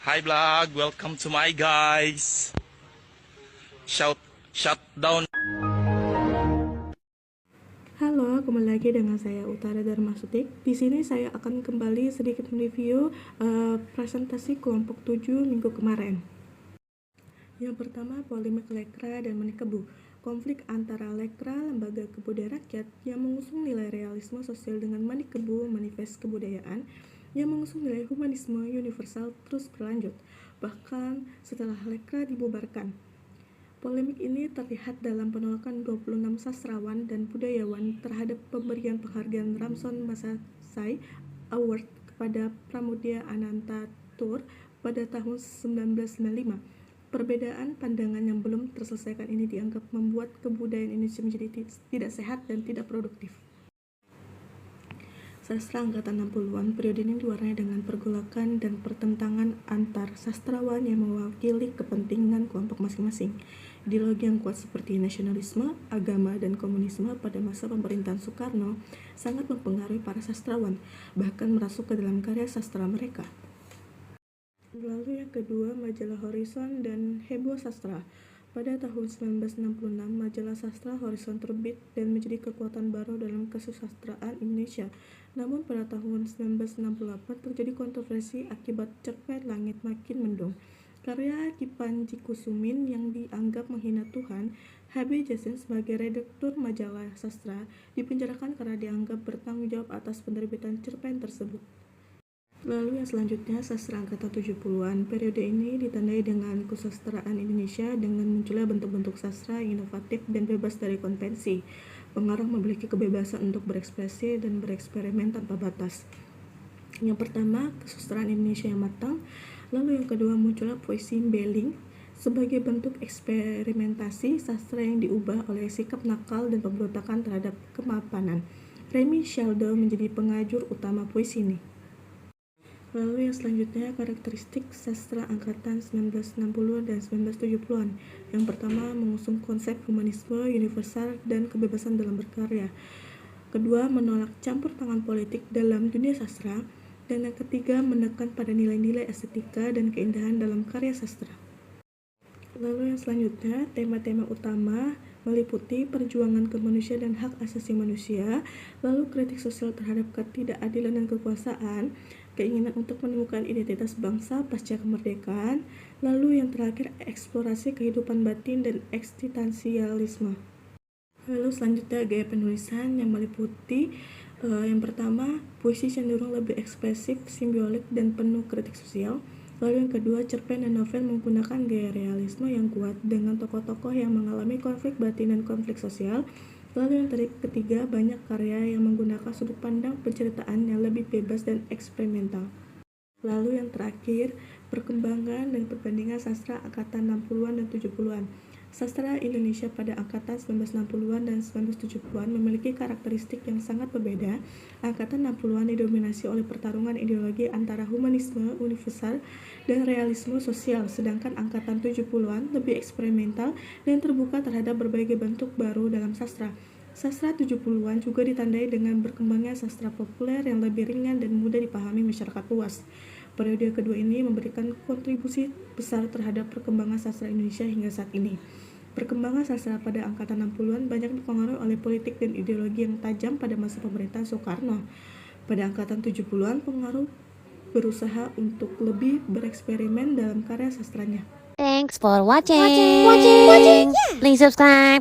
Hi vlog, welcome to my guys. Shout down. Halo, kembali lagi dengan saya Utara Darmasutik. Di sini saya akan kembali sedikit mereview presentasi kelompok 7 minggu kemarin. Yang pertama, polemik Lekra dan Menikebu. Konflik antara Lekra, Lembaga Kebudayaan Rakyat, yang mengusung nilai realisme sosial dengan Menikebu, Manifest Kebudayaan, yang mengusung nilai humanisme universal terus berlanjut, bahkan setelah Lekra dibubarkan. Polemik ini terlihat dalam penolakan 26 sastrawan dan budayawan terhadap pemberian penghargaan Ramson Magsaysay Award kepada Pramudia Anantatur pada tahun 1995. Perbedaan pandangan yang belum terselesaikan ini dianggap membuat kebudayaan Indonesia menjadi tidak sehat dan tidak produktif. Sastra angkatan 60-an periode ini diwarnai dengan pergolakan dan pertentangan antar sastrawan yang mewakili kepentingan kelompok masing-masing. Ideologi yang kuat seperti nasionalisme, agama, dan komunisme pada masa pemerintahan Soekarno sangat mempengaruhi para sastrawan, bahkan merasuk ke dalam karya sastra mereka. Lalu yang kedua, majalah Horizon dan Heboh Sastra. Pada tahun 1966, majalah sastra Horizon terbit dan menjadi kekuatan baru dalam kesusastraan Indonesia. Namun pada tahun 1968 terjadi kontroversi akibat cerpen Langit Makin Mendung. Karya Kipan Jikusumin yang dianggap menghina Tuhan, H.B. Jasin sebagai redaktur majalah sastra dipenjarakan karena dianggap bertanggung jawab atas penerbitan cerpen tersebut. Lalu yang selanjutnya, sastra angkatan 70-an. Periode ini ditandai dengan kesusastraan Indonesia dengan munculnya bentuk-bentuk sastra yang inovatif dan bebas dari konvensi. Pengarang memiliki kebebasan untuk berekspresi dan bereksperimen tanpa batas. Yang pertama, kesusastraan Indonesia yang matang. Lalu yang kedua, munculnya puisi Beling sebagai bentuk eksperimentasi sastra yang diubah oleh sikap nakal dan pemberontakan terhadap kemapanan. Remy Shaldo menjadi pengajur utama puisi ini. Lalu yang selanjutnya, karakteristik sastra angkatan 1960 dan 1970-an. Yang pertama, mengusung konsep humanisme universal dan kebebasan dalam berkarya. Kedua, menolak campur tangan politik dalam dunia sastra. Dan yang ketiga, menekan pada nilai-nilai estetika dan keindahan dalam karya sastra. Lalu yang selanjutnya, tema-tema utama meliputi perjuangan kemanusiaan dan hak asasi manusia, lalu kritik sosial terhadap ketidakadilan dan kekuasaan, keinginan untuk menemukan identitas bangsa pasca kemerdekaan, lalu yang terakhir eksplorasi kehidupan batin dan eksistensialisme. Lalu selanjutnya gaya penulisan yang meliputi yang pertama, puisi cenderung lebih ekspresif, simbolik, dan penuh kritik sosial. Lalu yang kedua, cerpen dan novel menggunakan gaya realisme yang kuat dengan tokoh-tokoh yang mengalami konflik batin dan konflik sosial. Lalu yang ketiga, banyak karya yang menggunakan sudut pandang penceritaan yang lebih bebas dan eksperimental. Lalu yang terakhir, perkembangan dan perbandingan sastra angkatan 60-an dan 70-an. Sastra Indonesia pada angkatan 1960-an dan 1970-an memiliki karakteristik yang sangat berbeda. Angkatan 60-an didominasi oleh pertarungan ideologi antara humanisme universal dan realisme sosial, sedangkan angkatan 70-an lebih eksperimental dan terbuka terhadap berbagai bentuk baru dalam sastra. Sastra 70-an juga ditandai dengan berkembangnya sastra populer yang lebih ringan dan mudah dipahami masyarakat luas. Periode kedua ini memberikan kontribusi besar terhadap perkembangan sastra Indonesia hingga saat ini. Perkembangan sastra pada angkatan 60-an banyak dipengaruhi oleh politik dan ideologi yang tajam pada masa pemerintahan Soekarno. Pada angkatan 70-an, pengaruh berusaha untuk lebih bereksperimen dalam karya sastranya. Thanks for watching. Please subscribe.